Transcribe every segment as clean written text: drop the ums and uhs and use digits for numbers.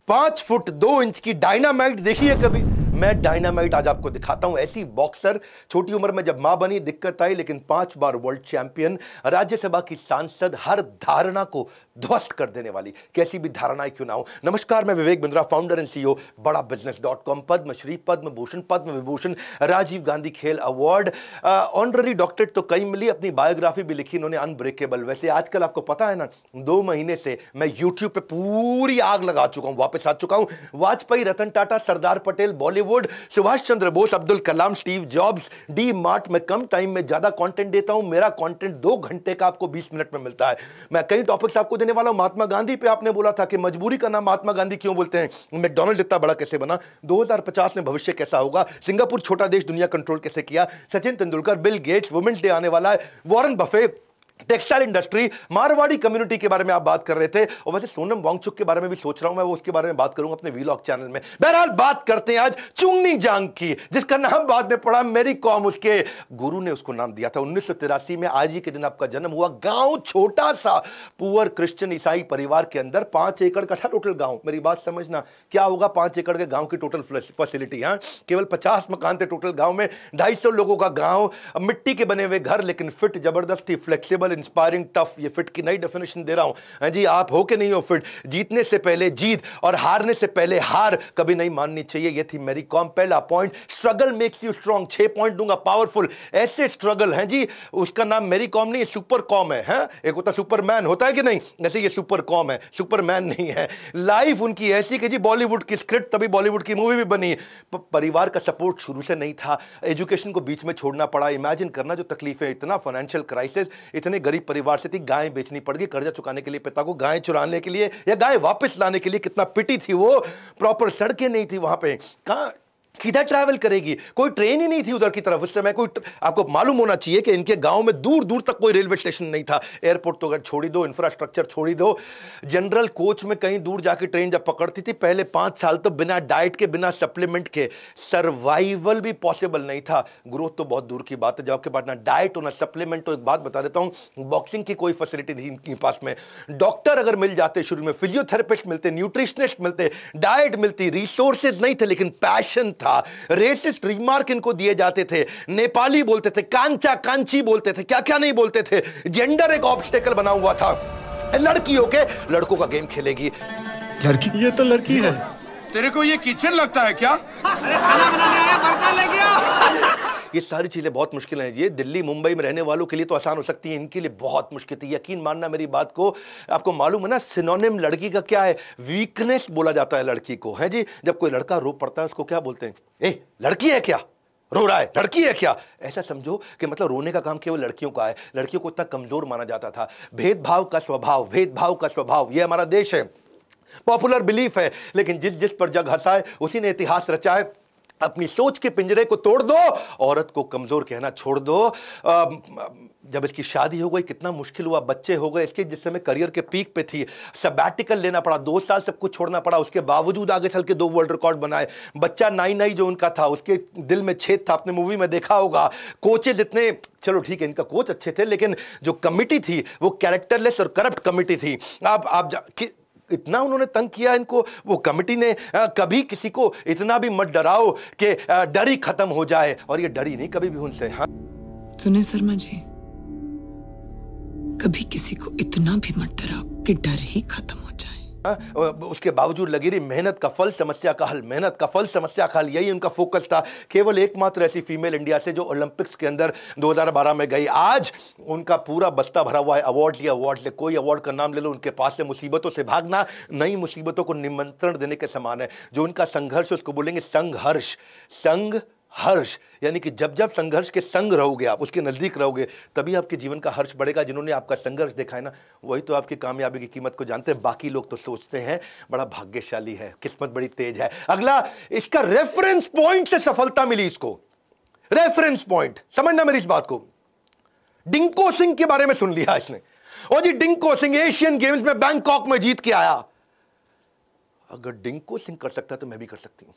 5 foot 2 inch की dynamite देखी है कभी? मैं डायनामाइट आज आपको दिखाता हूं। ऐसी बॉक्सर, छोटी उम्र में जब मां बनी दिक्कत आई, लेकिन 5 बार वर्ल्ड चैंपियन, राज्यसभा की सांसद, हर धारणा को ध्वस्त कर देने वाली, कैसी भी धारणाएं क्यों ना हो। नमस्कार, मैं Vivek Bindra, founder and CEO बड़ा बिजनेस.com। पद्मश्री, पद्म भूषण, पद्म विभूषण, राजीव गांधी खेल अवार्ड, ऑनररी डॉक्टरेट तो कई मिली, अपनी बायोग्राफी भी लिखी इन्होंने अनब्रेकेबल। वैसे आजकल आपको पता है ना, 2 महीने से मैं यूट्यूब पे पूरी आग लगा चुका हूं, वापस आ चुका हूं। Vajpayee, Ratan Tata, Sardar Patel, Bollywood, Subhash Chandra Bose, Abdul Kalam, Steve jobs, D mart में कम टाइम में ज्यादा कंटेंट देता हूं। मेरा कंटेंट 2 घंटे का आपको 20 मिनट में मिलता है। मैं कई टॉपिक्स आपको देने वाला हूं। महात्मा गांधी पे आपने बोला था कि मजबूरी का नाम महात्मा गांधी क्यों बोलते हैं, मैकडॉनल्ड इतना बड़ा कैसे बना, 2050 में भविष्य कैसा होगा, सिंगापुर छोटा देश दुनिया कंट्रोल कैसे किया, Sachin Tendulkar, Bill Gates, women's day आने वाला है, Warren Buffett, textile industry, Marwari community के बारे में आप बात कर रहे थे। और वैसे सोनम वांगचुक के बारे में भी सोच रहा हूं मैं, वो उसके बारे में बात करूंगा अपने वीलॉग चैनल में। बहरहाल बात करते हैं आज चुंगनी जांग की, जिसका नाम बाद में पड़ा मेरी कॉम, उसके गुरु ने उसको नाम दिया था। 1983 में आज ही के दिन आपका जन्म हुआ। गांव छोटा सा, पुअर क्रिश्चियन ईसाई परिवार के अंदर, 5 एकड़ का था टोटल गांव। मेरी बात समझना, क्या होगा 5 एकड़ के गांव की टोटल फैसिलिटी? केवल 50 मकान थे टोटल गांव में, 250 लोगों का गांव, मिट्टी के बने हुए घर, लेकिन फिट जबरदस्ती, फ्लेक्सिबल, इंस्पायरिंग, टफ। ये फिट की नई डेफिनेशन दे रहा हूं जी। आप हो कि नहीं हो फिट? जीतने से पहले जीत और हारने से पहले हार कभी नहीं माननी चाहिए। ये थी मेरी कॉम। पहला point, struggle makes you strong. 6 point दूंगा, पावरफुल। ऐसे स्ट्रगल है जी, उसका नाम मेरी कॉम नहीं, सुपर कॉम है। एक होता सुपरमैन, होता है कि नहीं, ऐसे ये सुपर कॉम है, सुपरमैन नहीं है। लाइफ उनकी ऐसी कि जी बॉलीवुड की स्क्रिप्ट, तभी बॉलीवुड की मूवी भी बनी। परिवार का सपोर्ट शुरू से नहीं था, एजुकेशन को बीच में छोड़ना पड़ा। इमेजिन करना जो तकलीफें, इतना फाइनेंशियल क्राइसिस, इतने गरीब परिवार से थी, गाय बेचनी पड़ गई कर्जा चुकाने के लिए पिता को, गाय चुराने के लिए या गाय वापस लाने के लिए। कितना पिटी थी वो। प्रॉपर सड़कें नहीं थी वहां पे, कहां किधर ट्रैवल करेगी, कोई ट्रेन ही नहीं थी उधर की तरफ उस समय। कोई आपको मालूम होना चाहिए कि इनके गांव में दूर दूर तक कोई रेलवे स्टेशन नहीं था। एयरपोर्ट तो अगर छोड़ी दो, इंफ्रास्ट्रक्चर छोड़ी दो, जनरल कोच में कहीं दूर जाके ट्रेन जब पकड़ती थी, पहले 5 साल तो बिना डाइट के, बिना सप्लीमेंट के सर्वाइवल भी पॉसिबल नहीं था। ग्रोथ तो बहुत दूर की बात है जब आपके पास ना डाइट हो ना सप्लीमेंट। तो एक बात बता देता हूं, बॉक्सिंग की कोई फैसिलिटी नहीं इनके पास में। डॉक्टर अगर मिल जाते शुरू में, फिजियोथेरेपिस्ट मिलते, न्यूट्रिशनिस्ट मिलते, डाइट मिलती, रिसोर्सेज नहीं थे, लेकिन पैशन था। रेसिस्ट रिमार्क इनको दिए जाते थे, नेपाली बोलते थे, कांचा कांची बोलते थे, क्या क्या नहीं बोलते थे। जेंडर एक ऑब्स्टेकल बना हुआ था। लड़की होके लड़कों का गेम खेलेगी। लड़की? ये तो लड़की है। तेरे को ये किचन लगता है क्या? अरे खाना बनाने आया, बर्तन लेके आओ। ये सारी चीजें बहुत मुश्किल हैं। ये दिल्ली मुंबई में रहने वालों के लिए तो आसान हो सकती है, इनके लिए बहुत मुश्किल थी। यकीन मानना मेरी बात को। आपको मालूम है ना, सिनोनिम लड़की का क्या है? वीकनेस बोला जाता है लड़की को, है जी। जब कोई लड़का रो पड़ता है उसको क्या बोलते हैं? ए लड़की है क्या, रो रहा है, लड़की है क्या? ऐसा समझो कि मतलब रोने का काम केवल लड़कियों का है। लड़कियों को इतना कमजोर माना जाता था। भेदभाव का स्वभाव, भेदभाव का स्वभाव, ये हमारा देश है, पॉपुलर बिलीफ है। लेकिन जिस जिस पर जग हंसा है उसी ने इतिहास रचा है। अपनी सोच के पिंजरे को तोड़ दो, औरत को कमजोर कहना छोड़ दो। जब इसकी शादी हो गई कितना मुश्किल हुआ, बच्चे हो गए इसके, जिस समय करियर के पीक पे थी, सबैटिकल लेना पड़ा, 2 साल सब कुछ छोड़ना पड़ा। उसके बावजूद आगे चल के 2 वर्ल्ड रिकॉर्ड बनाए। बच्चा नाई जो उनका था, उसके दिल में छेद था, आपने मूवी में देखा होगा। कोचेज इतने, चलो ठीक है इनका कोच अच्छे थे, लेकिन जो कमिटी थी वो कैरेक्टरलेस और करप्ट कमिटी थी। इतना उन्होंने तंग किया इनको, वो कमिटी ने। कभी किसी को इतना भी मत डराओ कि डर ही खत्म हो जाए, और ये डरी नहीं कभी भी उनसे। हाँ सुने शर्मा जी, कभी किसी को इतना भी मत डराओ कि डर ही खत्म हो जाए। उसके बावजूद लगी रही मेहनत का फल समस्या का हल, मेहनत का फल समस्या का हल, यही उनका फोकस था। केवल एकमात्र ऐसी फीमेल इंडिया से जो ओलंपिक्स के अंदर 2012 में गई। आज उनका पूरा बस्ता भरा हुआ है अवार्ड लिया, अवार्ड ले, कोई अवार्ड का नाम ले लो, उनके पास से मुसीबतों से भागना नई मुसीबतों को निमंत्रण देने के समान है। जो उनका संघर्ष उसको बोलेंगे संघर्ष। हर्ष यानी कि जब जब संघर्ष के संग रहोगे, आप उसके नजदीक रहोगे, तभी आपके जीवन का हर्ष बढ़ेगा। जिन्होंने आपका संघर्ष देखा है ना, वही तो आपकी कामयाबी की कीमत को जानते हैं। बाकी लोग तो सोचते हैं बड़ा भाग्यशाली है, किस्मत बड़ी तेज है। अगला, इसका रेफरेंस पॉइंट से सफलता मिली इसको। रेफरेंस पॉइंट, समझना मेरी इस बात को। डिंको सिंह के बारे में सुन लिया इसने, और जी डिंको सिंह एशियन गेम्स में बैंकॉक में जीत के आया। अगर डिंको सिंह कर सकता है तो मैं भी कर सकती हूं।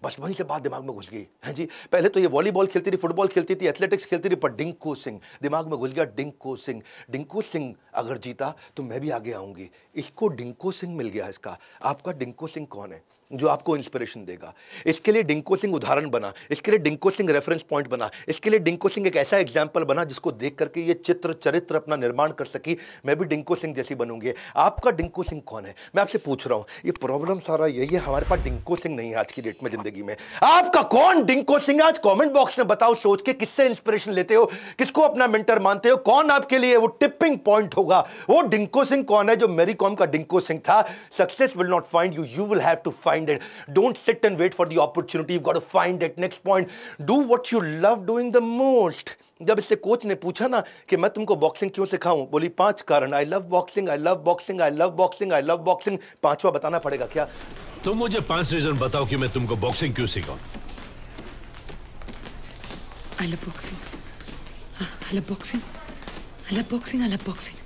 बस वहीं से बात दिमाग में घुस गई है जी। पहले तो ये वॉलीबॉल खेलती थी, फुटबॉल खेलती थी, एथलेटिक्स खेलती थी, पर डिंको सिंह दिमाग में घुस गया। डिंको सिंह, डिंको सिंह अगर जीता तो मैं भी आगे आऊंगी। इसको डिंको सिंह मिल गया। इसका आपका डिंको सिंह कौन है जो आपको इंस्पिरेशन देगा? इसके लिए डिंको सिंह उदाहरण बना, इसके लिए डिंको सिंह रेफरेंस पॉइंट बना, इसके लिए डिंको सिंह एक ऐसा एग्जाम्पल बना जिसको देख करके ये चित्र चरित्र अपना निर्माण कर सकी, मैं भी डिंको सिंह जैसी बनूंगी। आपका डिंको सिंह कौन है? मैं आपसे पूछ रहा हूं। ये प्रॉब्लम सारा यही है, हमारे पास डिंको सिंह नहीं है आज की डेट में जिंदगी में। आपका कौन डिंको सिंह? आज कमेंट बॉक्स में बताओ सोच के, किससे इंस्पिरेशन लेते हो, किसको अपना मेंटर मानते हो, कौन आपके लिए वो टिपिंग पॉइंट होगा? वो डिंको सिंह कौन है जो मैरी कॉम का डिंको सिंह था? Success will not find you, you will have to find it. Don't sit and wait for the opportunity, you got to find it. Next point, do what you love doing the most. जब इससे coach ने पूछा ना कि मैं तुमको boxing क्यों सिखाऊं, बोली 5 कारण। I love boxing, I love boxing, I love boxing, I love boxing. 5वां बताना पड़ेगा क्या? तुम मुझे 5 रीजन बताओ कि मैं तुमको बॉक्सिंग क्यों सिखाऊं। I love boxing. I love boxing. I love boxing. I love boxing.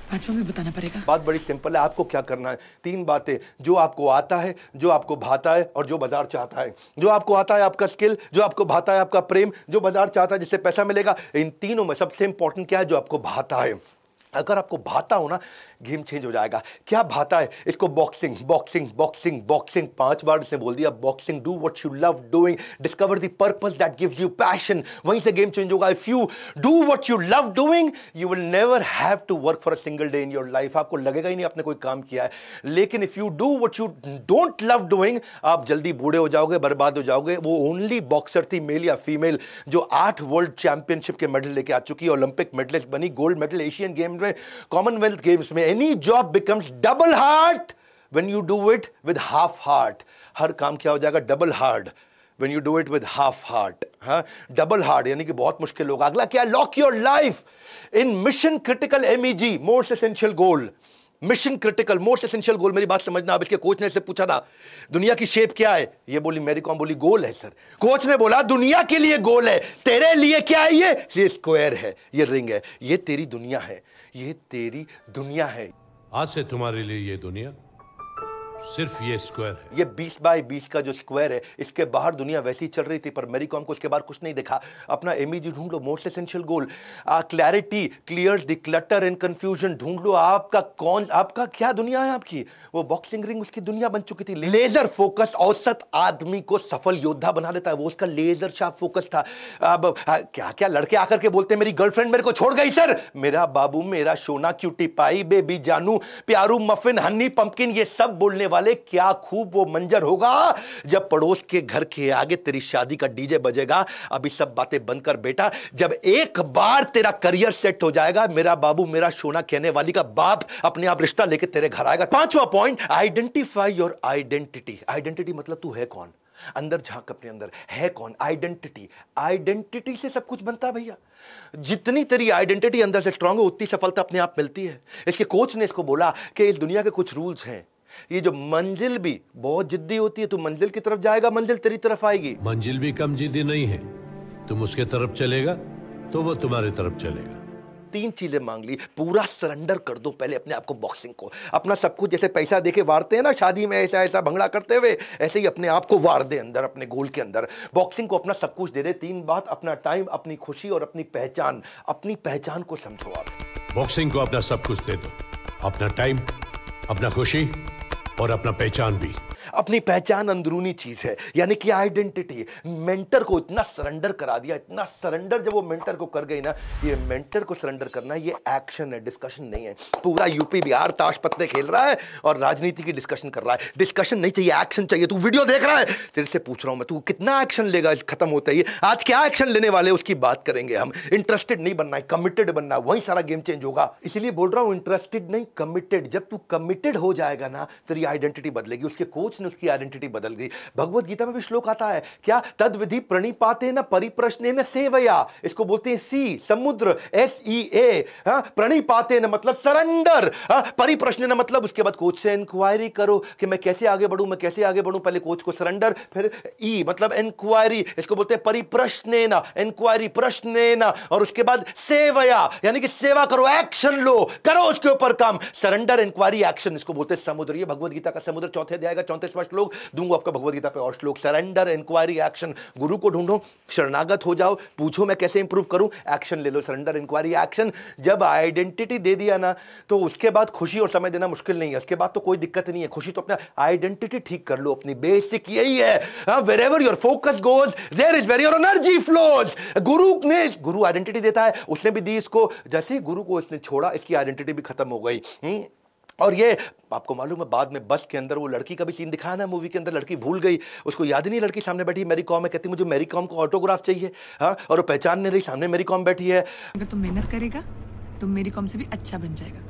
5वां में बताना पड़ेगा। बात बड़ी सिंपल है, आपको क्या करना है? 3 बातें, जो आपको आता है, जो आपको भाता है और जो बाजार चाहता है। जो आपको आता है आपका स्किल, जो आपको भाता है आपका प्रेम, जो बाजार चाहता है जिससे पैसा मिलेगा। इन तीनों में सबसे इंपॉर्टेंट क्या है? जो आपको भाता है। अगर आपको भाता हो ना, गेम चेंज हो जाएगा। क्या भाता है? इसको बॉक्सिंग बॉक्सिंग बॉक्सिंग बॉक्सिंग 5 बार इसने बोल दिया। Boxing, do what you love doing, discover the purpose that gives you passion, वहीं से गेम चेंज होगा। If you do what you love doing, you will never have to work for a single day in your life. आपको लगेगा ही नहीं आपने कोई काम किया है। लेकिन if you do what you don't love doing, आप जल्दी बूढ़े हो जाओगे, बर्बाद हो जाओगे। वो ओनली बॉक्सर थी, मेल या फीमेल, जो 8 वर्ल्ड चैंपियनशिप के मेडल लेके आ चुकी है, ओलंपिक मेडलिस्ट बनी, गोल्ड मेडल एशियन गेम्स में, कॉमनवेल्थ गेम्स में। Any job becomes double hard when you do it with half heart. हर काम क्या हो जाएगा? Double hard when you do it with half heart. हाँ, डबल हार्ड यानी कि बहुत मुश्किल होगा। अगला क्या? Lock your life in mission critical MEG, most essential goal. Mission critical most essential goal. मेरी बात समझना। अब इसके कोच ने इससे पूछा था दुनिया की शेप क्या है? ये बोली, मैरी कॉम बोली गोल है सर। कोच ने बोला दुनिया के लिए गोल है, तेरे लिए क्या है? ये स्क्वायर है, ये रिंग है, ये तेरी दुनिया है, ये तेरी दुनिया है। आज से तुम्हारे लिए ये दुनिया सिर्फ ये स्क्वायर है। ये 20 बाय 20 का जो स्क्वायर है, इसके बाहर दुनिया वैसी चल रही थी, पर मैरी कॉम को उसके बाहर कुछ नहीं दिखा। अपना MEG ढूंढ लो, most essential goal. Clarity, clear the clutter and confusion ढूंढ लो। आपका क्या दुनिया है? आपकी वो बॉक्सिंग रिंग उसकी दुनिया बन चुकी थी। लेजर फोकस औसत आदमी को सफल योद्धा बना देता है, वो उसका लेजर शार्प फोकस था। अब क्या क्या लड़के आकर के बोलते हैं मेरी गर्लफ्रेंड मेरे को छोड़ गई सर, मेरा बाबू, मेरा सोना, क्यूटी पाई, बेबी जानू, प्यारू, मफिन, हनी, पंपकिन, ये सब बोलने वाले। क्या खूब वो मंजर होगा जब पड़ोस के घर के आगे तेरी शादी का डीजे बजेगा। अभी सब बातें बंद कर बेटा, जब एक बार तेरा करियर सेट हो जाएगा, मेरा बाबू, मेरा सोना कहने वाली का बाप अपने आप रिश्ता लेके तेरे घर आएगा। 5वां point, identify your identity. Identity मतलब तू है कौन? अंदर झांक अपने अंदर, है कौन? आइडेंटिटी। आइडेंटिटी से सब कुछ बनता है भैया। जितनी तेरी आइडेंटिटी अंदर से स्ट्रांग हो, उतनी सफलता अपने आप मिलती है। इसके कोच ने इसको बोला कि इस दुनिया के कुछ रूल्स हैं। ये जो मंजिल भी बहुत जिद्दी होती है, तू मंजिल की तरफ जाएगा, मंजिल तेरी तरफ आएगी। मंजिल भी कम जिद्दी नहीं है, तुम उसके तरफ चलेगा तो वो तुम्हारी तरफ चलेगा। 3 चीजें मांग ली। पूरा सरेंडर कर दो पहले अपने आप को, बॉक्सिंग को, अपना सब कुछ। जैसे पैसा देके वारते हैं ना शादी में, ऐसा ऐसा भंगड़ा करते हुए, ऐसे ही अपने आप को वार दे अंदर, अपने गोल के अंदर। बॉक्सिंग को अपना सब कुछ दे दे। 3 बात, अपना टाइम, अपनी खुशी और अपनी पहचान। अपनी पहचान को समझो आप। बॉक्सिंग को अपना सब कुछ दे दो, अपना टाइम, अपना खुशी और अपना पहचान भी। अपनी पहचान अंदरूनी चीज है, यानी कि आइडेंटिटी। मेंटर को इतना सरेंडर करा दिया, इतना सरेंडर जब वो मेंटर को कर गई ना, ये मेंटर को सरेंडर करना ये एक्शन है, डिस्कशन नहीं है। पूरा यूपी बिहार ताश पत्ते खेल रहा है और राजनीति की डिस्कशन कर रहा है। डिस्कशन नहीं चाहिए, एक्शन चाहिए। तू वीडियो देख रहा है, तेरे से पूछ रहा हूं मैं, तू कितना एक्शन लेगा खत्म होता ही? आज क्या एक्शन लेने वाले उसकी बात करेंगे हम। इंटरेस्टेड नहीं बनना है, कमिटेड बनना है, वहीं सारा गेम चेंज होगा। इसीलिए बोल रहा हूं, इंटरेस्टेड नहीं, कमिटेड। जब तू कमिटेड हो जाएगा ना, तेरी आइडेंटिटी बदलेगी। उसके कोच ने उसकी आइडेंटिटी बदल गई। भगवत गीता में भी श्लोक आता है क्या? तद विधि प्रणिपातेन परिप्रश्नेन सेवया। इसको बोलते हैं सी, समुद्र, SEA। प्रणिपातेन मतलब सरेंडर, परिप्रश्नेन मतलब उसके बाद कोच से इंक्वायरी करो कि मैं कैसे आगे बढ़ूं, मैं कैसे आगे बढ़ूं। पहले कोच को सरेंडर, फिर ई मतलब इंक्वायरी, इसको बोलते हैं परिप्रश्नेन, इंक्वायरी, प्रश्नेन, और उसके बाद सेवया यानी कि सेवा करो, एक्शन लो, करो उसके ऊपर काम। सरेंडर, इंक्वायरी, एक्शन, इसको बोलते हैं समुद्र। ये भगवत गीता का समुद्र 4थे अध्याय का 34वां श्लोक, दूंगा आपका भगवद गीता पे और श्लोक। Surrender, inquiry, action. गुरु को ढूंढो, शरणागत हो जाओ, पूछो मैं कैसे इंप्रूव करूं, एक्शन ले लो। Surrender, inquiry, action. जब आइडेंटिटी दे दिया ना, तो उसके बाद खुशी और समय देना मुश्किल नहीं है, उसके बाद तो कोई दिक्कत नहीं है। खुशी तो अपना आइडेंटिटी ठीक कर लो, अपनी बेसिक यही है। Wherever your focus goes, there is where your energy flows. Guru identity देता है, उसने भी दी इसको। जैसे ही गुरु को इसने छोड़ा, इसकी आइडेंटिटी भी खत्म हो गई। और ये आपको मालूम है, बाद में बस के अंदर वो लड़की का भी सीन दिखाया ना मूवी के अंदर, लड़की भूल गई, उसको याद ही नहीं, लड़की सामने बैठी मैरी कॉम है, कहती मुझे मैरी कॉम को ऑटोग्राफ चाहिए। हाँ, और वो पहचान नहीं रही, सामने मैरी कॉम बैठी है। अगर तुम मेहनत करेगा तो मेरी कॉम से भी अच्छा बन जाएगा।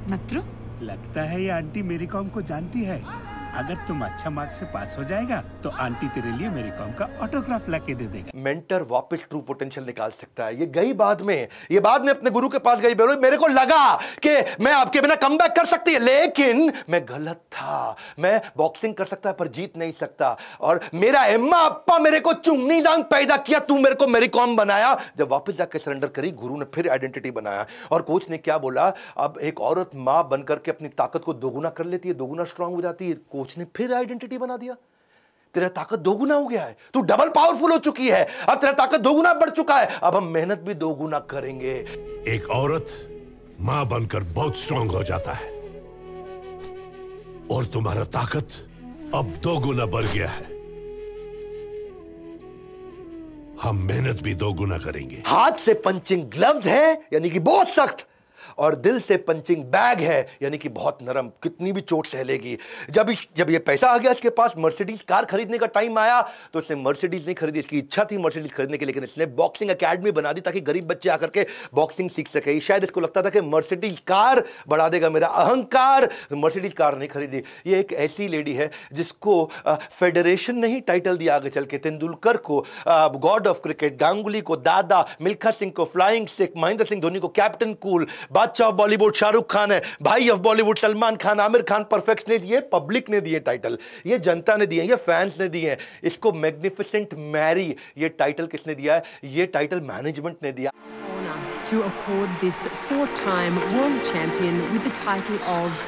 नत्रो, लगता है ये आंटी मेरी कॉम को जानती है। अगर तुम अच्छा मार्क्स से पास हो जाएगा तो आंटी तेरे लिए मेरी कॉम का ऑटोग्राफ लाके दे देगा। मेंटर वापस ट्रू पोटेंशियल निकाल सकता है। ये गई बाद में, ये बाद में अपने गुरु के पास गई, बोलो मेरे को लगा कि मैं आपके बिना कमबैक कर सकती है, लेकिन मैं गलत था। मैं बॉक्सिंग कर सकता पर जीत नहीं सकता, और मेरा अम्मा अप्पा मेरे को चुंगनी जांग पैदा किया, तू मेरे को मेरी कॉम बनाया। जब वापस जाकर सरेंडर करी, गुरु ने फिर आइडेंटिटी बनाया। और कोच ने क्या बोला, अब एक औरत मां बनकर के अपनी ताकत को दोगुना कर लेती है, दोगुना स्ट्रांग हो जाती है। कोच ने फिर आइडेंटिटी बना दिया, तेरा ताकत दोगुना हो गया है, तू डबल पावरफुल हो चुकी है, अब तेरा ताकत दोगुना बढ़ चुका है, अब हम मेहनत भी दोगुना करेंगे। एक औरत मां बनकर बहुत स्ट्रांग हो जाता है, और तुम्हारा ताकत अब 2 गुना बढ़ गया है। हम मेहनत भी 2 गुना करेंगे। हाथ से पंचिंग ग्लव्स है, यानी कि बहुत सख्त, और दिल से पंचिंग बैग है, यानी कि बहुत नरम, कितनी भी चोट सह लेगी। जब ये पैसा आ गया इसके पास, मर्सिडीज कार खरीदने का टाइम आया, तो इसने मर्सिडीज नहीं खरीदी। इसकी इच्छा थी मर्सिडीज खरीदने की, लेकिन इसने बॉक्सिंग एकेडमी बना दी ताकि गरीब बच्चे आकर के बॉक्सिंग सीख सके। शायद इसको लगता था कि मर्सिडीज कार बढ़ा देगा मेरा अहंकार, मर्सिडीज कार नहीं खरीदी। ये एक ऐसी लेडी है जिसको फेडरेशन ने ही टाइटल दिया आगे चल के। तेंदुलकर को गॉड ऑफ क्रिकेट, गांगुली को दादा, मिल्खा सिंह को फ्लाइंग सिख, महेंद्र सिंह धोनी को कैप्टन कूल, बादशाह ऑफ बॉलीवुड शाहरुख खान है, भाई ऑफ बॉलीवुड सलमान खान, आमिर खान परफेक्शनिस्ट। ये पब्लिक ने दिए टाइटल, ये जनता ने दिए, ये फैंस ने दिए। इसको मैग्निफिसेंट मैरी ये टाइटल किसने दिया है? ये टाइटल मैनेजमेंट ने दिया। To accord this 4-time world champion with the title of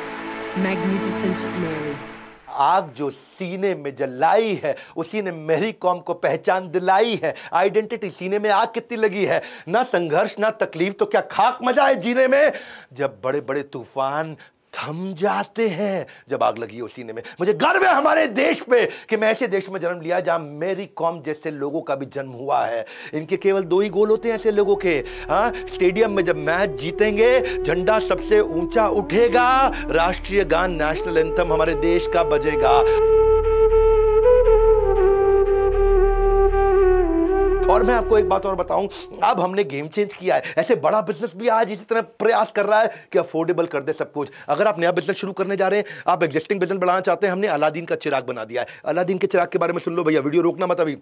Magnificent Mary. आग जो सीने में जलाई है, उसी ने मेरी कॉम को पहचान दिलाई है। आइडेंटिटी, सीने में आग कितनी लगी है, ना संघर्ष ना तकलीफ, तो क्या खाक मजा है जीने में। जब बड़े बड़े तूफान थम जाते हैं, जब आग लगी हो सीने में। मुझे गर्व है हमारे देश पे कि मैं ऐसे देश में जन्म लिया जहां मेरी कॉम जैसे लोगों का भी जन्म हुआ है। इनके केवल 2 ही गोल होते हैं ऐसे लोगों के। हाँ, स्टेडियम में जब मैच जीतेंगे, झंडा सबसे ऊंचा उठेगा, राष्ट्रीय गान, नेशनल एंथम हमारे देश का बजेगा। और मैं आपको एक बात और बताऊं, अब हमने गेम चेंज किया है। ऐसे बड़ा बिजनेस भी आज इसी तरह प्रयास कर रहा है कि अफोर्डेबल कर दे सब कुछ। अगर आप नया बिजनेस शुरू करने जा रहे हैं, आप एग्जिस्टिंग बिजनेस बढ़ाना चाहते हैं, हमने अलादीन का चिराग बना दिया है। अलादीन के चिराग के बारे में सुन लो भैया, वीडियो रोकना मत, अभी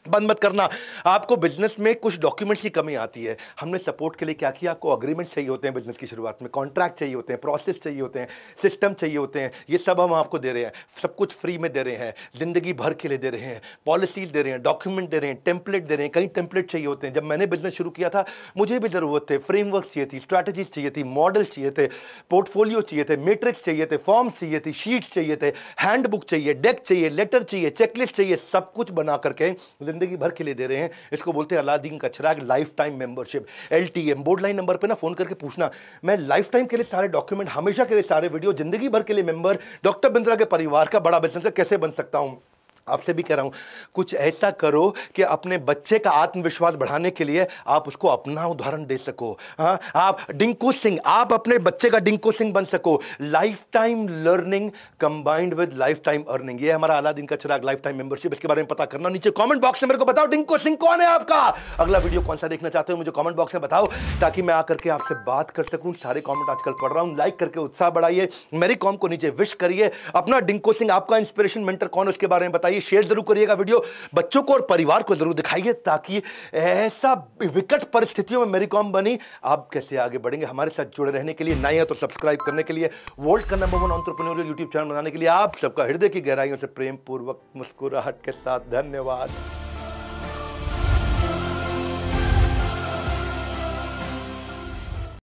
बंद मत करना। आपको बिजनेस में कुछ डॉक्यूमेंट्स की कमी आती है, हमने सपोर्ट के लिए क्या किया, आपको अग्रीमेंट्स चाहिए होते हैं बिजनेस की शुरुआत में, कॉन्ट्रैक्ट चाहिए होते हैं, प्रोसेस चाहिए होते हैं, सिस्टम चाहिए होते हैं। ये सब हम आपको दे रहे हैं, सब कुछ फ्री में दे रहे हैं, जिंदगी भर के लिए दे रहे हैं। पॉलिसीज दे रहे हैं, डॉक्यूमेंट दे रहे हैं, टेम्पलेट दे रहे हैं। कई टेम्पलेट चाहिए होते हैं। जब मैंने बिजनेस शुरू किया था, मुझे भी जरूरत थे, फ्रेमवर्क चाहिए थी, स्ट्रैटेजीज चाहिए थी, मॉडल चाहिए थे, पोर्टफोलियो चाहिए थे, मैट्रिक्स चाहिए थे, फॉर्म्स चाहिए थी, शीट्स चाहिए थे, हैंडबुक चाहिए, डेक चाहिए, लेटर चाहिए, चेकलिस्ट चाहिए। सब कुछ बना करके जिंदगी भर के लिए दे रहे हैं। इसको बोलते हैं अलादीन का चिराग, lifetime membership, LTM। Board line number पे ना फोन करके पूछना, मैं लाइफ टाइम के लिए सारे डॉक्यूमेंट, हमेशा के लिए सारे वीडियो, जिंदगी भर के लिए मेंबर, डॉक्टर बिंद्रा के परिवार का बड़ा बिजनेस कैसे बन सकता हूं। आपसे भी कह रहा हूं, कुछ ऐसा करो कि अपने बच्चे का आत्मविश्वास बढ़ाने के लिए आप उसको अपना उदाहरण दे सको। हाँ, आप डिंकू सिंह, आप अपने बच्चे का डिंकू सिंह बन सको। Life time learning combined with life time earning, ये हमारा अलादीन का चिराग लाइफ टाइम मेंबरशिप। इसके बारे में पता करना, नीचे कमेंट बॉक्स में मेरे को बताओ डिंकू सिंह कौन है आपका। अगला वीडियो कौन सा देखना चाहते हो मुझे कमेंट बॉक्स में बताओ, ताकि मैं आकर के आपसे बात कर सकूं। सारे कमेंट आजकल पढ़ रहा हूं, लाइक करके उत्साह बढ़ाइए। मेरी कॉम को नीचे विश करिए। अपना डिंकू सिंह, आपका इंस्पिरेशन मेंटर कौन है उसके बारे में बताइए। शेयर जरूर करिएगा वीडियो, बच्चों को और परिवार को जरूर दिखाइए, ताकि ऐसा विकट परिस्थितियों में मेरी कॉम बनी, आप कैसे आगे बढ़ेंगे। हमारे साथ जुड़े रहने के लिए, नए हैं तो सब्सक्राइब करने के लिए, वोल्ट का नंबर 1 एंटरप्रेन्योरियल यूट्यूब चैनल बनाने के लिए आप सबका हृदय की गहराइयों से प्रेम पूर्वक मुस्कुराहट के साथ धन्यवाद।